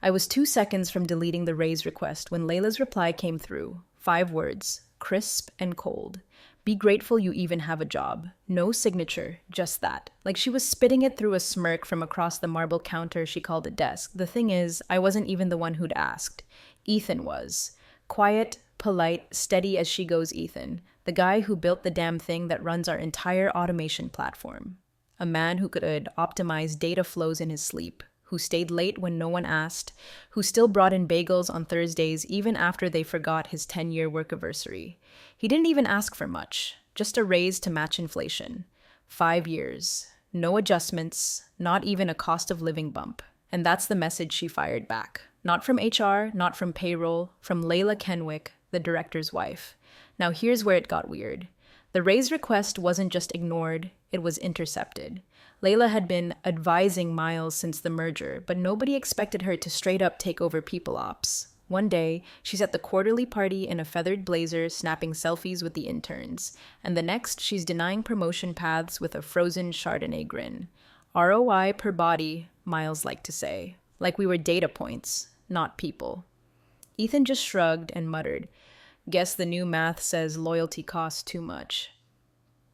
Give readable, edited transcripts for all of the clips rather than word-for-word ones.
I was 2 seconds from deleting the raise request when Layla's reply came through. 5 words, crisp and cold. Be grateful you even have a job. No signature, just that. Like she was spitting it through a smirk from across the marble counter she called a desk. The thing is, I wasn't even the one who'd asked. Ethan was. Quiet, polite, steady as she goes Ethan. The guy who built the damn thing that runs our entire automation platform. A man who could optimize data flows in his sleep, who stayed late when no one asked, who still brought in bagels on Thursdays even after they forgot his 10-year work anniversary. He didn't even ask for much, just a raise to match inflation. 5 years. No adjustments, not even a cost of living bump. And that's the message she fired back. Not from HR, not from payroll, from Layla Kenwick, the director's wife. Now here's where it got weird. The raise request wasn't just ignored, it was intercepted. Layla had been advising Miles since the merger, but nobody expected her to straight up take over people ops. One day, she's at the quarterly party in a feathered blazer snapping selfies with the interns, and the next, she's denying promotion paths with a frozen Chardonnay grin. ROI per body, Miles liked to say, like we were data points, not people. Ethan just shrugged and muttered, "Guess the new math says loyalty costs too much."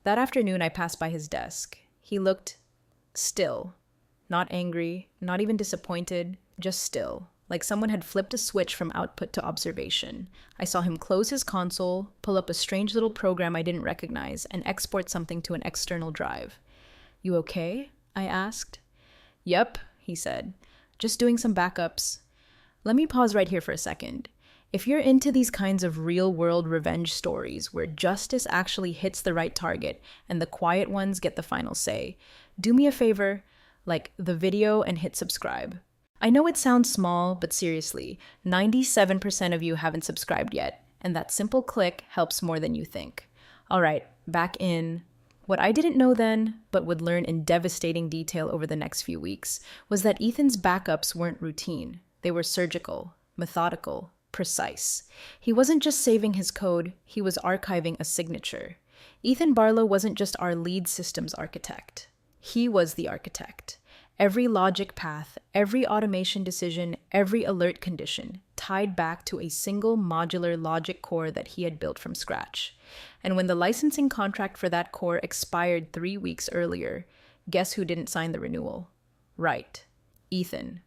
That afternoon, I passed by his desk. He looked still. Not angry, not even disappointed, just still. Like someone had flipped a switch from output to observation. I saw him close his console, pull up a strange little program I didn't recognize, and export something to an external drive. "You okay?" I asked. "Yep," he said. "Just doing some backups." Let me pause right here for a second. If you're into these kinds of real-world revenge stories where justice actually hits the right target and the quiet ones get the final say, do me a favor, like the video and hit subscribe. I know it sounds small, but seriously, 97% of you haven't subscribed yet, and that simple click helps more than you think. All right, back in. What I didn't know then, but would learn in devastating detail over the next few weeks, was that Ethan's backups weren't routine. They were surgical, methodical, precise. He wasn't just saving his code, he was archiving a signature. Ethan Barlow wasn't just our lead systems architect. He was the architect. Every logic path, every automation decision, every alert condition tied back to a single modular logic core that he had built from scratch. And when the licensing contract for that core expired 3 weeks earlier, guess who didn't sign the renewal? Right, Ethan.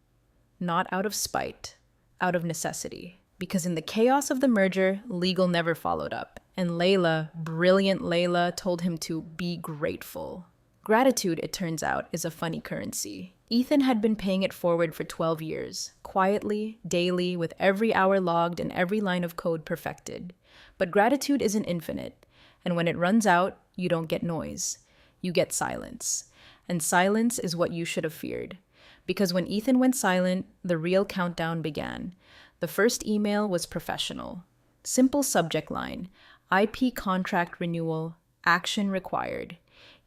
Not out of spite, out of necessity. Because in the chaos of the merger, legal never followed up. And Layla, brilliant Layla, told him to be grateful. Gratitude, it turns out, is a funny currency. Ethan had been paying it forward for 12 years, quietly, daily, with every hour logged and every line of code perfected. But gratitude isn't infinite, and when it runs out, you don't get noise. You get silence. And silence is what you should have feared. Because when Ethan went silent, the real countdown began. The first email was professional. Simple subject line, IP contract renewal, action required.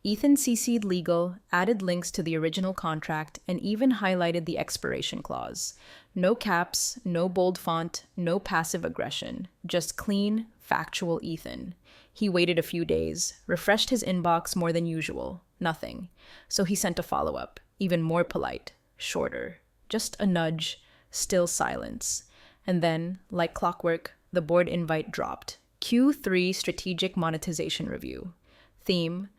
Ethan CC'd legal, added links to the original contract, and even highlighted the expiration clause. No caps, no bold font, no passive aggression. Just clean, factual Ethan. He waited a few days, refreshed his inbox more than usual. Nothing. So he sent a follow-up, even more polite, shorter. Just a nudge, still silence. And then, like clockwork, the board invite dropped. Q3 Strategic Monetization Review. Theme,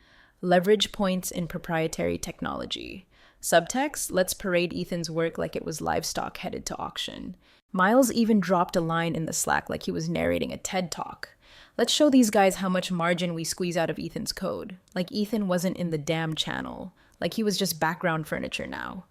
leverage points in proprietary technology. Subtext, let's parade Ethan's work like it was livestock headed to auction. Miles even dropped a line in the Slack like he was narrating a TED Talk. Let's show these guys how much margin we squeeze out of Ethan's code. Like Ethan wasn't in the damn channel. Like he was just background furniture now.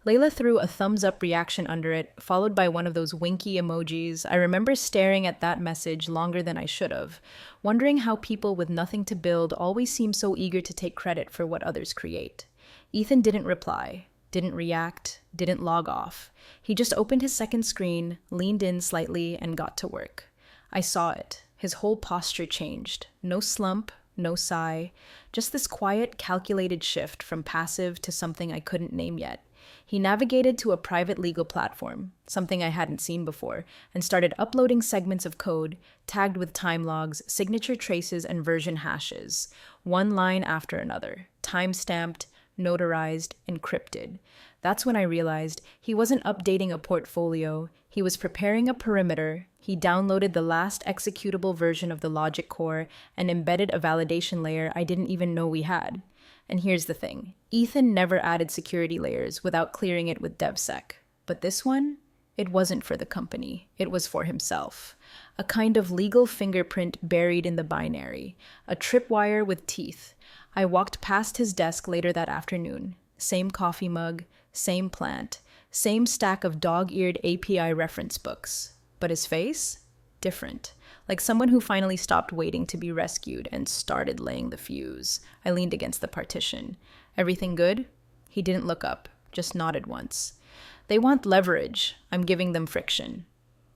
Layla threw a thumbs up reaction under it, followed by one of those winky emojis. I remember staring at that message longer than I should have, wondering how people with nothing to build always seem so eager to take credit for what others create. Ethan didn't reply, didn't react, didn't log off. He just opened his second screen, leaned in slightly, and got to work. I saw it. His whole posture changed. No slump, no sigh, just this quiet, calculated shift from passive to something I couldn't name yet. He navigated to a private legal platform, something I hadn't seen before, and started uploading segments of code, tagged with time logs, signature traces, and version hashes, one line after another, time-stamped, notarized, encrypted. That's when I realized he wasn't updating a portfolio, he was preparing a perimeter. He downloaded the last executable version of the logic core and embedded a validation layer I didn't even know we had. And here's the thing, Ethan never added security layers without clearing it with DevSec. But this one? It wasn't for the company, it was for himself. A kind of legal fingerprint buried in the binary, a tripwire with teeth. I walked past his desk later that afternoon. Same coffee mug, same plant, same stack of dog-eared API reference books. But his face? Different. Like someone who finally stopped waiting to be rescued and started laying the fuse. I leaned against the partition. Everything good? He didn't look up, just nodded once. They want leverage. I'm giving them friction.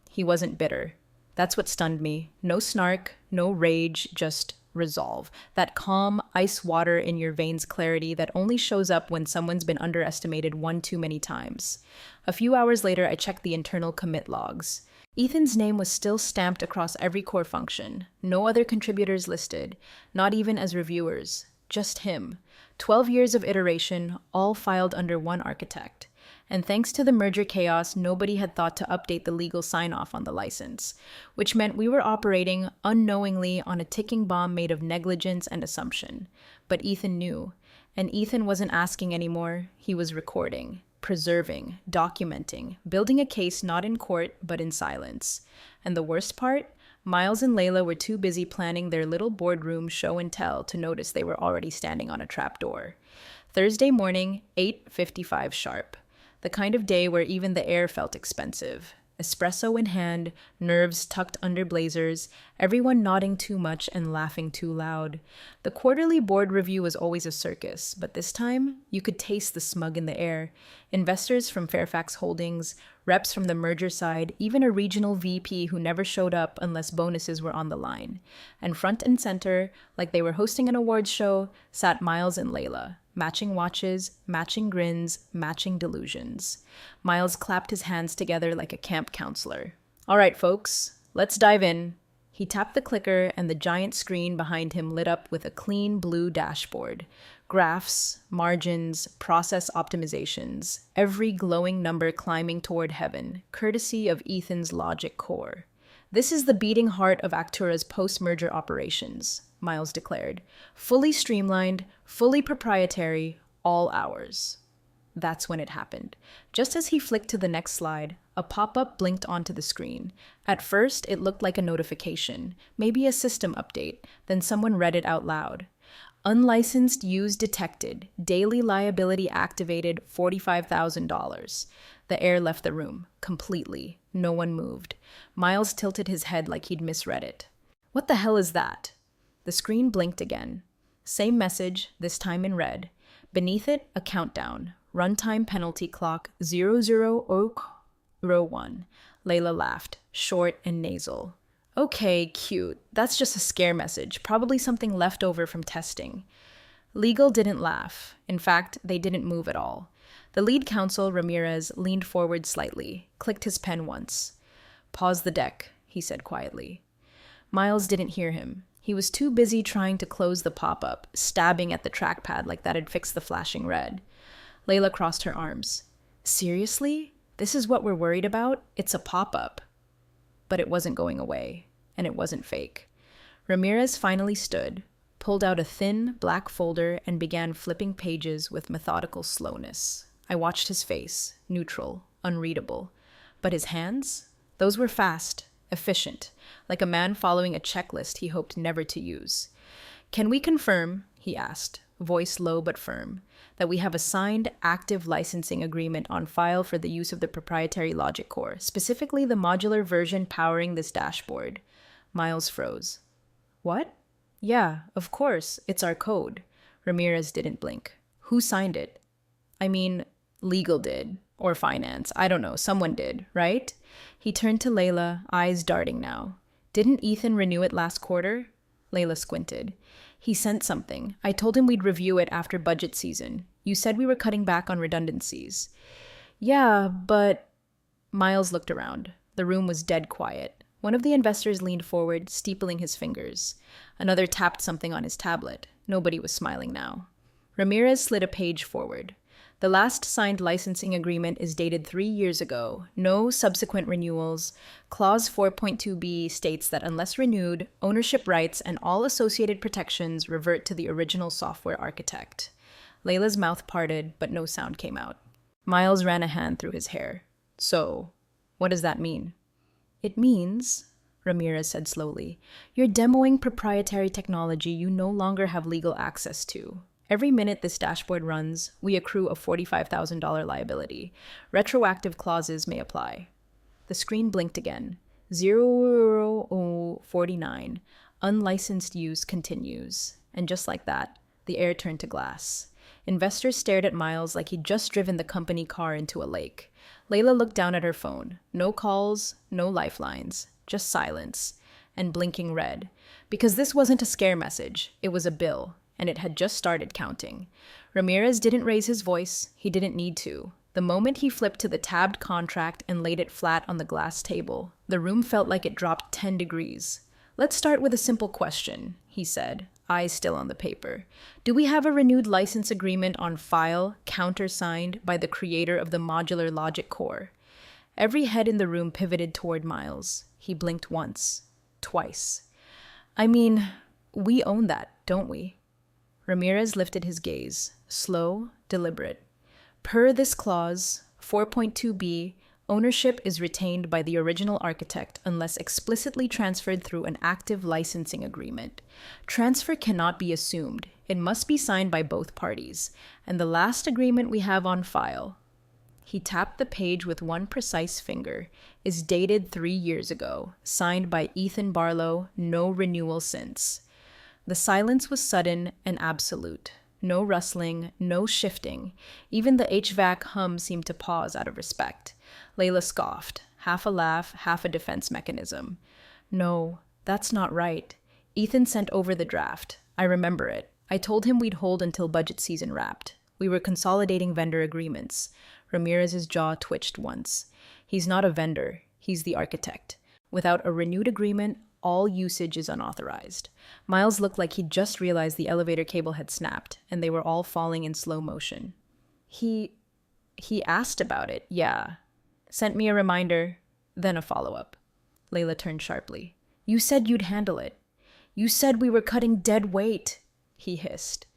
He wasn't bitter. That's what stunned me. No snark, no rage, just resolve. That calm, ice water in your veins clarity that only shows up when someone's been underestimated one too many times. A few hours later, I checked the internal commit logs. Ethan's name was still stamped across every core function. No other contributors listed, not even as reviewers. Just him. 12 years of iteration, all filed under one architect. And thanks to the merger chaos, nobody had thought to update the legal sign-off on the license, which meant we were operating unknowingly on a ticking bomb made of negligence and assumption. But Ethan knew, and Ethan wasn't asking anymore, he was recording, preserving, documenting, building a case not in court, but in silence. And the worst part? Miles and Layla were too busy planning their little boardroom show and tell to notice they were already standing on a trapdoor. Thursday morning, 8:55 sharp. The kind of day where even the air felt expensive. Espresso in hand, nerves tucked under blazers, everyone nodding too much and laughing too loud. The quarterly board review was always a circus, but this time, you could taste the smug in the air. Investors from Fairfax Holdings, reps from the merger side, even a regional VP who never showed up unless bonuses were on the line. And front and center, like they were hosting an awards show, sat Miles and Layla. Matching watches, matching grins, matching delusions. Miles clapped his hands together like a camp counselor. All right, folks, let's dive in. He tapped the clicker and the giant screen behind him lit up with a clean blue dashboard. Graphs, margins, process optimizations, every glowing number climbing toward heaven, courtesy of Ethan's logic core. This is the beating heart of Actura's post-merger operations, Miles declared. Fully streamlined, fully proprietary, all ours. That's when it happened. Just as he flicked to the next slide, a pop-up blinked onto the screen. At first, it looked like a notification, maybe a system update, then someone read it out loud. Unlicensed use detected. Daily liability activated $45,000. The air left the room, completely. No one moved. Miles tilted his head like he'd misread it. What the hell is that? The screen blinked again. Same message, this time in red. Beneath it, a countdown. Runtime penalty clock 00001. Layla laughed, short and nasal. Okay, cute. That's just a scare message, probably something left over from testing. Legal didn't laugh. In fact, they didn't move at all. The lead counsel, Ramirez, leaned forward slightly, clicked his pen once. Pause the deck, he said quietly. Miles didn't hear him. He was too busy trying to close the pop-up, stabbing at the trackpad like that had fixed the flashing red. Layla crossed her arms. Seriously? This is what we're worried about? It's a pop-up. But it wasn't going away, and it wasn't fake. Ramirez finally stood, pulled out a thin, black folder, and began flipping pages with methodical slowness. I watched his face, neutral, unreadable. But his hands? Those were fast, efficient, like a man following a checklist he hoped never to use. Can we confirm, he asked, voice low but firm, that we have a signed, active licensing agreement on file for the use of the proprietary logic core, specifically the modular version powering this dashboard? Miles froze. What? Yeah, of course, it's our code. Ramirez didn't blink. Who signed it? I mean, legal did. Or finance. I don't know. Someone did, right? He turned to Layla, eyes darting now. Didn't Ethan renew it last quarter? Layla squinted. He sent something. I told him we'd review it after budget season. You said we were cutting back on redundancies. Yeah, but... Miles looked around. The room was dead quiet. One of the investors leaned forward, steepling his fingers. Another tapped something on his tablet. Nobody was smiling now. Ramirez slid a page forward. The last signed licensing agreement is dated 3 years ago. No subsequent renewals. Clause 4.2b states that unless renewed, ownership rights and all associated protections revert to the original software architect. Layla's mouth parted, but no sound came out. Miles ran a hand through his hair. So, what does that mean? It means, Ramirez said slowly, you're demoing proprietary technology you no longer have legal access to. Every minute this dashboard runs, we accrue a $45,000 liability. Retroactive clauses may apply. The screen blinked again. 0049. Unlicensed use continues. And just like that, the air turned to glass. Investors stared at Miles like he'd just driven the company car into a lake. Layla looked down at her phone. No calls, no lifelines, just silence. And blinking red. Because this wasn't a scare message, it was a bill. And it had just started counting. Ramirez didn't raise his voice. He didn't need to. The moment he flipped to the tabbed contract and laid it flat on the glass table, the room felt like it dropped 10 degrees. Let's start with a simple question, he said, eyes still on the paper. Do we have a renewed license agreement on file, countersigned by the creator of the modular logic core? Every head in the room pivoted toward Miles. He blinked once, twice. I mean, we own that, don't we? Ramirez lifted his gaze, slow, deliberate. Per this clause, 4.2b, ownership is retained by the original architect unless explicitly transferred through an active licensing agreement. Transfer cannot be assumed. It must be signed by both parties. And the last agreement we have on file, he tapped the page with one precise finger, is dated 3 years ago, signed by Ethan Barlow, no renewal since. The silence was sudden and absolute. No rustling, no shifting. Even the HVAC hum seemed to pause out of respect. Layla scoffed, half a laugh, half a defense mechanism. No, that's not right. Ethan sent over the draft. I remember it. I told him we'd hold until budget season wrapped. We were consolidating vendor agreements. Ramirez's jaw twitched once. He's not a vendor. He's the architect. Without a renewed agreement, all usage is unauthorized. Miles looked like he'd just realized the elevator cable had snapped, and they were all falling in slow motion. He asked about it, yeah. Sent me a reminder, then a follow-up. Layla turned sharply. You said you'd handle it. You said we were cutting dead weight, he hissed.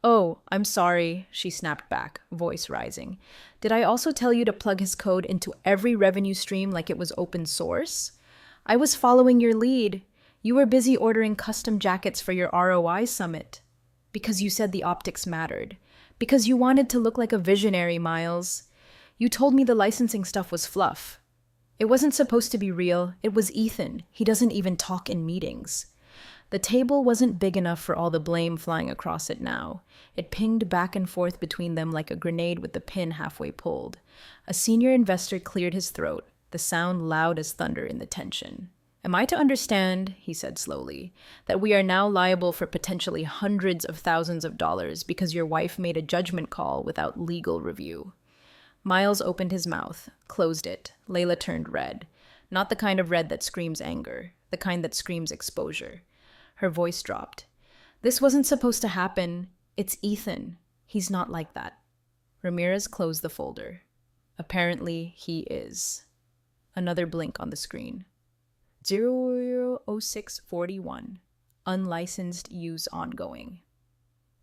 Oh, I'm sorry, she snapped back, voice rising. Did I also tell you to plug his code into every revenue stream like it was open source? I was following your lead. You were busy ordering custom jackets for your ROI summit. Because you said the optics mattered. Because you wanted to look like a visionary, Miles. You told me the licensing stuff was fluff. It wasn't supposed to be real. It was Ethan. He doesn't even talk in meetings. The table wasn't big enough for all the blame flying across it now. It pinged back and forth between them like a grenade with the pin halfway pulled. A senior investor cleared his throat, the sound loud as thunder in the tension. Am I to understand, he said slowly, that we are now liable for potentially hundreds of thousands of dollars because your wife made a judgment call without legal review? Miles opened his mouth, closed it. Layla turned red. Not the kind of red that screams anger, the kind that screams exposure. Her voice dropped. This wasn't supposed to happen. It's Ethan. He's not like that. Ramirez closed the folder. Apparently, he is. Another blink on the screen. 000641. Unlicensed use ongoing.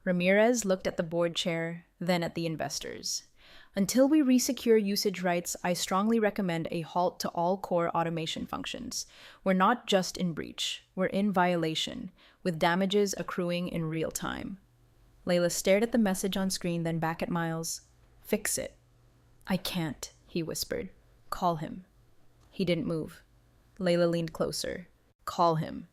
Ramirez looked at the board chair, then at the investors. Until we resecure usage rights, I strongly recommend a halt to all core automation functions. We're not just in breach, we're in violation, with damages accruing in real time. Layla stared at the message on screen, then back at Miles. Fix it. I can't, he whispered. Call him. He didn't move. Layla leaned closer. Call him.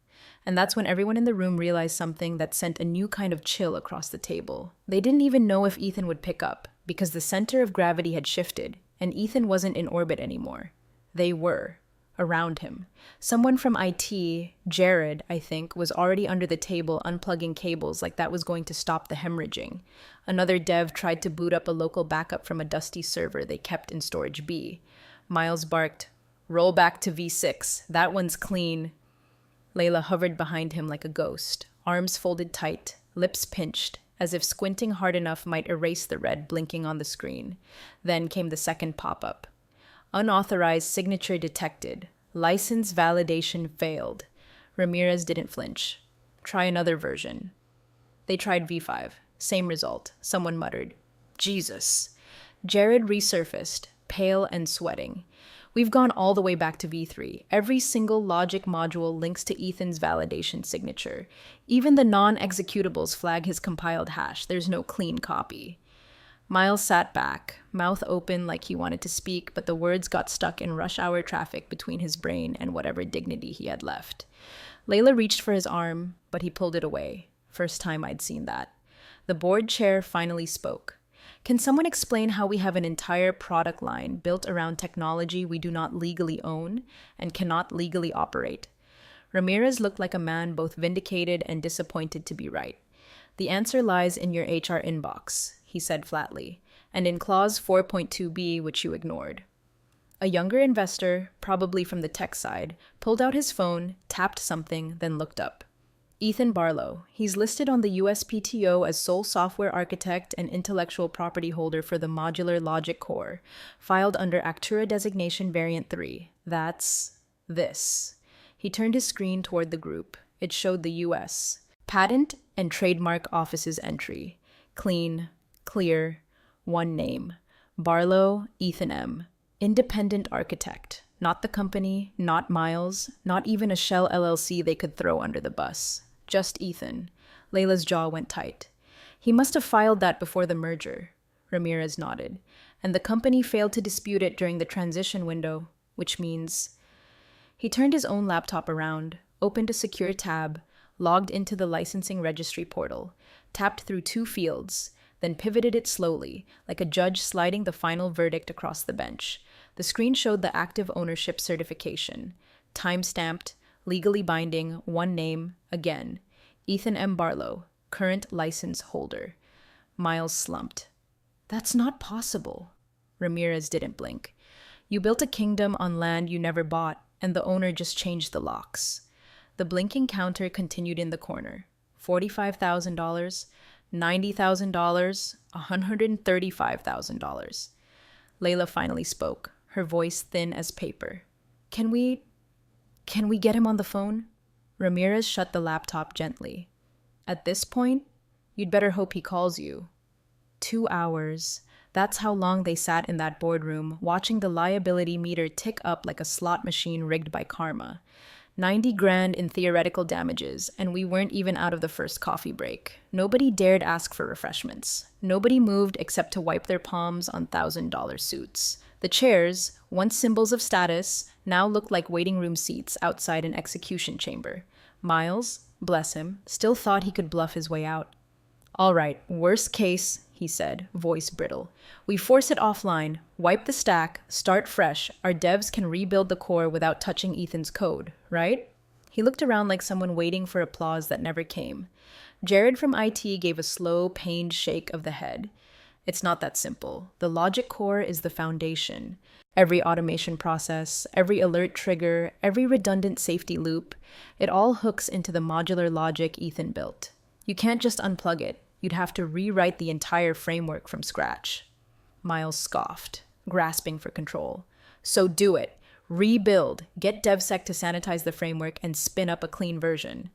And that's when everyone in the room realized something that sent a new kind of chill across the table. They didn't even know if Ethan would pick up, because the center of gravity had shifted, and Ethan wasn't in orbit anymore. They were. Around him. Someone from IT, Jared, I think, was already under the table unplugging cables like that was going to stop the hemorrhaging. Another dev tried to boot up a local backup from a dusty server they kept in Storage B. Miles barked, Roll back to V6. That one's clean. Layla hovered behind him like a ghost, arms folded tight, lips pinched, as if squinting hard enough might erase the red blinking on the screen. Then came the second pop-up. Unauthorized signature detected. License validation failed. Ramirez didn't flinch. Try another version. They tried V5. Same result. Someone muttered, Jesus. Jared resurfaced, pale and sweating. We've gone all the way back to V3. Every single logic module links to Ethan's validation signature. Even the non-executables flag his compiled hash. There's no clean copy. Miles sat back, mouth open like he wanted to speak, but the words got stuck in rush hour traffic between his brain and whatever dignity he had left. Layla reached for his arm, but he pulled it away. First time I'd seen that. The board chair finally spoke. Can someone explain how we have an entire product line built around technology we do not legally own and cannot legally operate? Ramirez looked like a man both vindicated and disappointed to be right. The answer lies in your HR inbox, he said flatly, and in clause 4.2b, which you ignored. A younger investor, probably from the tech side, pulled out his phone, tapped something, then looked up. Ethan Barlow. He's listed on the USPTO as sole software architect and intellectual property holder for the modular logic core, filed under Actura designation variant 3. That's this. He turned his screen toward the group. It showed the US. Patent and Trademark Office's entry. Clean, clear, one name. Barlow, Ethan M. Independent architect. Not the company, not Miles, not even a shell LLC they could throw under the bus. Just Ethan. Layla's jaw went tight. He must have filed that before the merger. Ramirez nodded. And the company failed to dispute it during the transition window, which means... He turned his own laptop around, opened a secure tab, logged into the licensing registry portal, tapped through 2 fields, then pivoted it slowly, like a judge sliding the final verdict across the bench. The screen showed the active ownership certification. Time-stamped, legally binding, one name, again. Ethan M. Barlow, current license holder. Miles slumped. That's not possible. Ramirez didn't blink. You built a kingdom on land you never bought, and the owner just changed the locks. The blinking counter continued in the corner. $45,000, $90,000, $135,000. Layla finally spoke, her voice thin as paper. Can we get him on the phone? Ramirez shut the laptop gently. At this point, you'd better hope he calls you. 2 hours. That's how long they sat in that boardroom, watching the liability meter tick up like a slot machine rigged by karma. 90 grand in theoretical damages, and we weren't even out of the first coffee break. Nobody dared ask for refreshments. Nobody moved except to wipe their palms on $1,000 suits. The chairs, once symbols of status, now looked like waiting room seats outside an execution chamber. Miles, bless him, still thought he could bluff his way out. All right, worst case, he said, voice brittle. We force it offline, wipe the stack, start fresh. Our devs can rebuild the core without touching Ethan's code, right? He looked around like someone waiting for applause that never came. Jared from IT gave a slow, pained shake of the head. It's not that simple. The logic core is the foundation. Every automation process, every alert trigger, every redundant safety loop, it all hooks into the modular logic Ethan built. You can't just unplug it. You'd have to rewrite the entire framework from scratch. Miles scoffed, grasping for control. So do it. Rebuild. Get DevSec to sanitize the framework and spin up a clean version.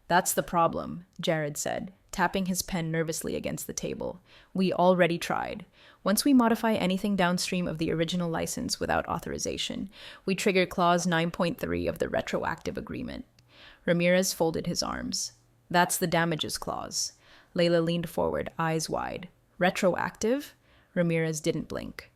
That's the problem, Jared said, tapping his pen nervously against the table. We already tried. Once we modify anything downstream of the original license without authorization, we trigger clause 9.3 of the retroactive agreement. Ramirez folded his arms. That's the damages clause. Layla leaned forward, eyes wide. Retroactive? Ramirez didn't blink.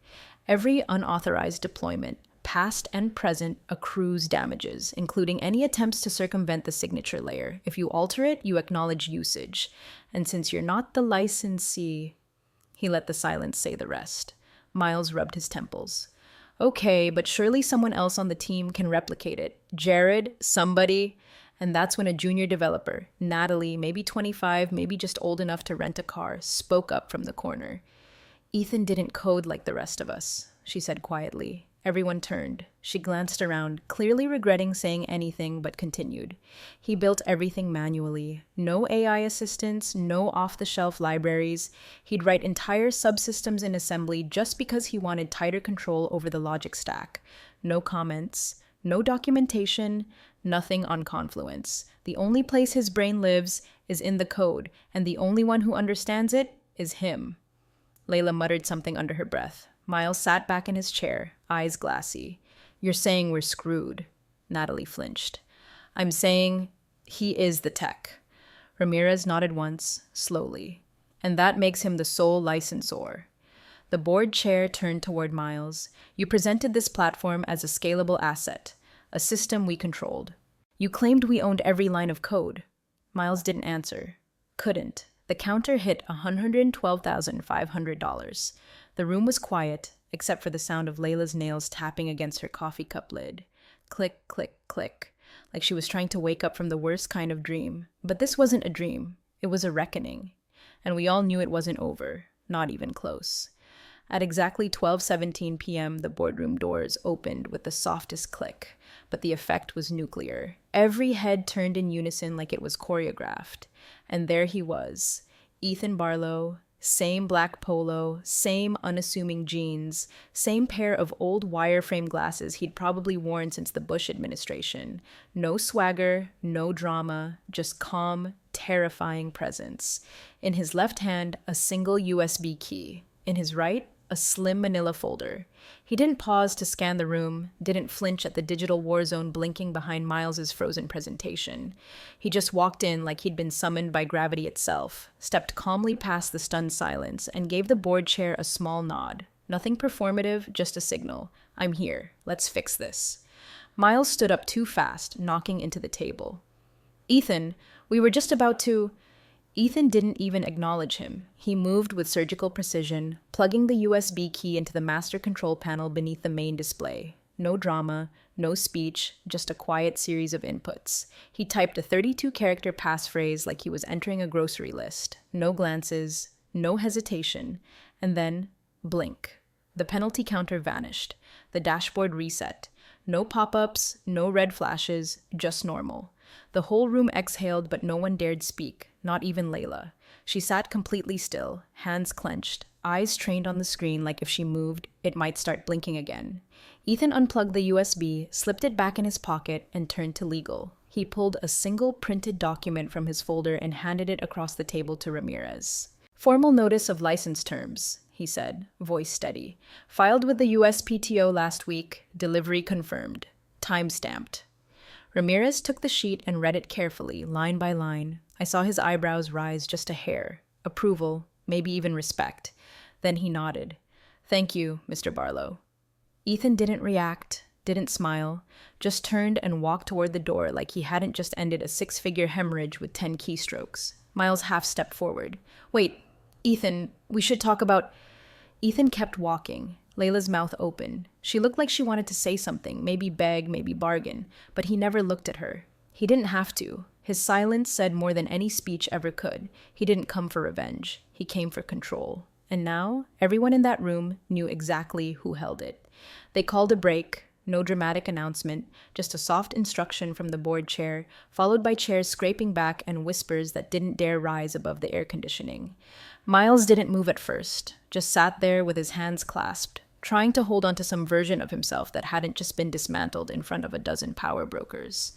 Every unauthorized deployment, past and present, accrues damages, including any attempts to circumvent the signature layer. If you alter it, you acknowledge usage. And since you're not the licensee... He let the silence say the rest. Miles rubbed his temples. Okay, but surely someone else on the team can replicate it. Jared, somebody... And that's when a junior developer, Natalie, maybe 25, maybe just old enough to rent a car, spoke up from the corner. Ethan didn't code like the rest of us, she said quietly, Everyone turned. She glanced around, clearly regretting saying anything, but continued. He built everything manually. No AI assistants, no off-the-shelf libraries. He'd write entire subsystems in assembly just because he wanted tighter control over the logic stack. No comments, no documentation, nothing on Confluence. The only place his brain lives is in the code, and the only one who understands it is him. Layla muttered something under her breath. Miles sat back in his chair, eyes glassy. You're saying we're screwed. Natalie flinched. I'm saying he is the tech. Ramirez nodded once, slowly. And that makes him the sole licensor. The board chair turned toward Miles. You presented this platform as a scalable asset, a system we controlled. You claimed we owned every line of code. Miles didn't answer. Couldn't. The counter hit $112,500. The room was quiet, except for the sound of Layla's nails tapping against her coffee cup lid. Click, click, click, like she was trying to wake up from the worst kind of dream. But this wasn't a dream. It was a reckoning. And we all knew it wasn't over, not even close. At exactly 12:17 p.m., the boardroom doors opened with the softest click, but the effect was nuclear. Every head turned in unison like it was choreographed. And there he was, Ethan Barlow, same black polo, same unassuming jeans, same pair of old wireframe glasses he'd probably worn since the Bush administration. No swagger, no drama, just calm, terrifying presence. In his left hand, a single USB key. In his right, a slim manila folder. He didn't pause to scan the room, didn't flinch at the digital war zone blinking behind Miles's frozen presentation. He just walked in like he'd been summoned by gravity itself, stepped calmly past the stunned silence, and gave the board chair a small nod. Nothing performative, just a signal. I'm here. Let's fix this. Miles stood up too fast, knocking into the table. Ethan, we were just about to... Ethan didn't even acknowledge him. He moved with surgical precision, plugging the USB key into the master control panel beneath the main display. No drama, no speech, just a quiet series of inputs. He typed a 32-character passphrase like he was entering a grocery list. No glances, no hesitation, and then blink. The penalty counter vanished. The dashboard reset. No pop-ups, no red flashes, just normal. The whole room exhaled, but no one dared speak, not even Layla. She sat completely still, hands clenched, eyes trained on the screen like if she moved, it might start blinking again. Ethan unplugged the USB, slipped it back in his pocket, and turned to legal. He pulled a single printed document from his folder and handed it across the table to Ramirez. Formal notice of license terms, he said, voice steady. Filed with the USPTO last week, delivery confirmed. Time-stamped. Ramirez took the sheet and read it carefully, line by line. I saw his eyebrows rise just a hair. Approval, maybe even respect. Then he nodded. Thank you, Mr. Barlow. Ethan didn't react, didn't smile, just turned and walked toward the door like he hadn't just ended a 6-figure hemorrhage with 10 keystrokes. Miles half-stepped forward. Wait, Ethan, we should talk about... Ethan kept walking, Layla's mouth open. She looked like she wanted to say something, maybe beg, maybe bargain, but he never looked at her. He didn't have to. His silence said more than any speech ever could. He didn't come for revenge. He came for control. And now, everyone in that room knew exactly who held it. They called a break, no dramatic announcement, just a soft instruction from the board chair, followed by chairs scraping back and whispers that didn't dare rise above the air conditioning. Miles didn't move at first, just sat there with his hands clasped, trying to hold on to some version of himself that hadn't just been dismantled in front of a dozen power brokers.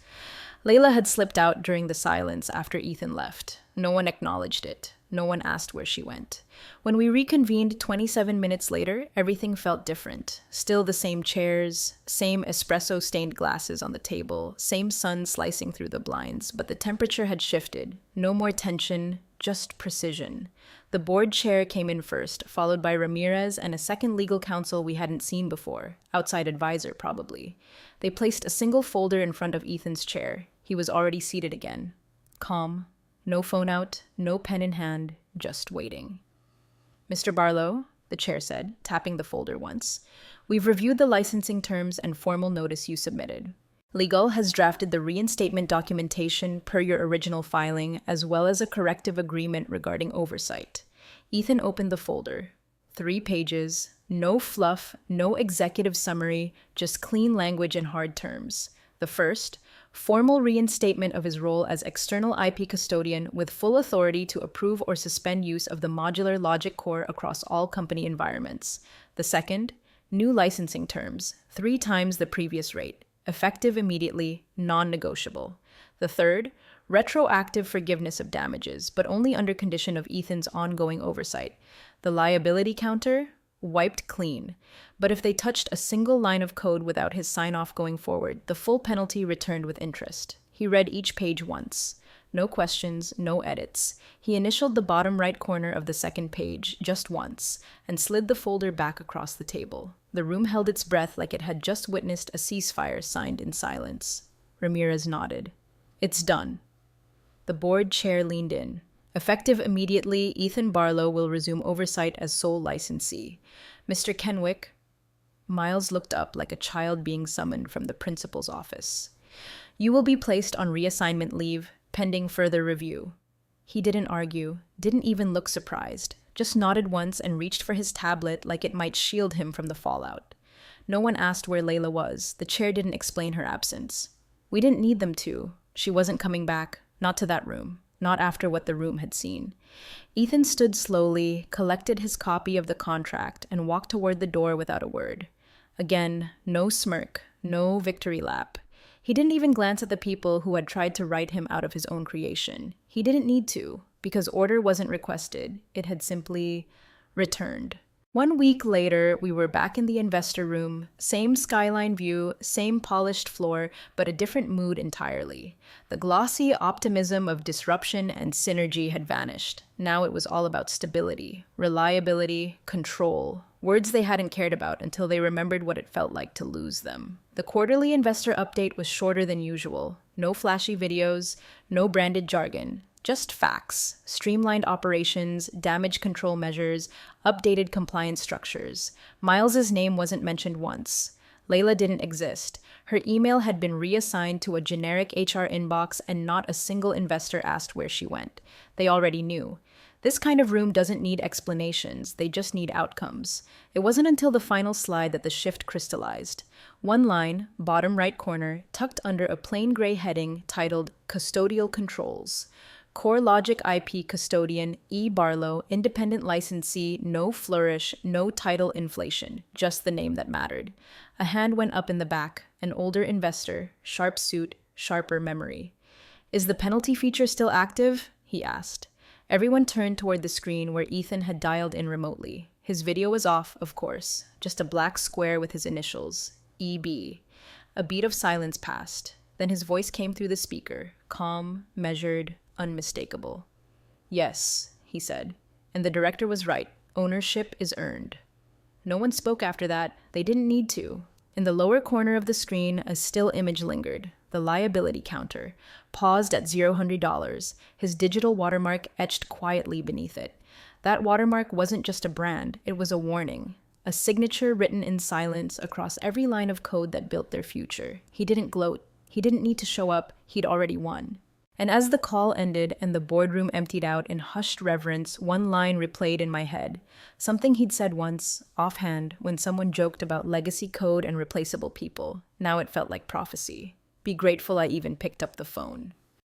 Layla had slipped out during the silence after Ethan left. No one acknowledged it. No one asked where she went. When we reconvened 27 minutes later, everything felt different. Still the same chairs, same espresso-stained glasses on the table, same sun slicing through the blinds, but the temperature had shifted. No more tension, just precision. The board chair came in first, followed by Ramirez and a second legal counsel we hadn't seen before, outside advisor probably. They placed a single folder in front of Ethan's chair. He was already seated again. Calm. No phone out, no pen in hand, just waiting. Mr. Barlow, the chair said, tapping the folder once, we've reviewed the licensing terms and formal notice you submitted. Legal has drafted the reinstatement documentation per your original filing, as well as a corrective agreement regarding oversight. Ethan opened the folder. 3 pages, No fluff, no executive summary, just clean language and hard terms. The first, formal reinstatement of his role as external IP custodian with full authority to approve or suspend use of the modular logic core across all company environments. The second, new licensing terms, 3 times the previous rate, effective immediately, non-negotiable. The third, retroactive forgiveness of damages, but only under condition of Ethan's ongoing oversight. The liability counter, wiped clean. But if they touched a single line of code without his sign-off going forward, the full penalty returned with interest. He read each page once. No questions, no edits. He initialed the bottom right corner of the second page just once and slid the folder back across the table. The room held its breath like it had just witnessed a ceasefire signed in silence. Ramirez nodded. It's done. The board chair leaned in. Effective immediately, Ethan Barlow will resume oversight as sole licensee. Mr. Kenwick. Miles looked up like a child being summoned from the principal's office. You will be placed on reassignment leave, pending further review. He didn't argue, didn't even look surprised, just nodded once and reached for his tablet like it might shield him from the fallout. No one asked where Layla was. The chair didn't explain her absence. We didn't need them to. She wasn't coming back, not to that room. Not after what the room had seen. Ethan stood slowly, collected his copy of the contract, and walked toward the door without a word. Again, no smirk, no victory lap. He didn't even glance at the people who had tried to write him out of his own creation. He didn't need to, because order wasn't requested. It had simply returned. 1 week later, we were back in the investor room, same skyline view, same polished floor, but a different mood entirely. The glossy optimism of disruption and synergy had vanished. Now it was all about stability, reliability, control, words they hadn't cared about until they remembered what it felt like to lose them. The quarterly investor update was shorter than usual. No flashy videos, no branded jargon. Just facts, streamlined operations, damage control measures, updated compliance structures. Miles's name wasn't mentioned once. Layla didn't exist. Her email had been reassigned to a generic HR inbox and not a single investor asked where she went. They already knew. This kind of room doesn't need explanations, they just need outcomes. It wasn't until the final slide that the shift crystallized. 1 line, bottom right corner, tucked under a plain gray heading titled Custodial Controls. Core Logic IP custodian E. Barlow, independent licensee, no flourish, no title inflation, just the name that mattered. A hand went up in the back, an older investor, sharp suit, sharper memory. Is the penalty feature still active? He asked. Everyone turned toward the screen where Ethan had dialed in remotely. His video was off, of course, just a black square with his initials, EB. A beat of silence passed. Then his voice came through the speaker, calm, measured, unmistakable. Yes, he said, and the director was right. Ownership is earned. No one spoke after that. They didn't need to. In the lower corner of the screen, a still image lingered. The liability counter, paused at $0, his digital watermark etched quietly beneath it. That watermark wasn't just a brand, it was a warning. A signature written in silence across every line of code that built their future. He didn't gloat. He didn't need to show up. He'd already won. And as the call ended and the boardroom emptied out in hushed reverence, 1 line replayed in my head. Something he'd said once, offhand, when someone joked about legacy code and replaceable people. Now it felt like prophecy. Be grateful I even picked up the phone.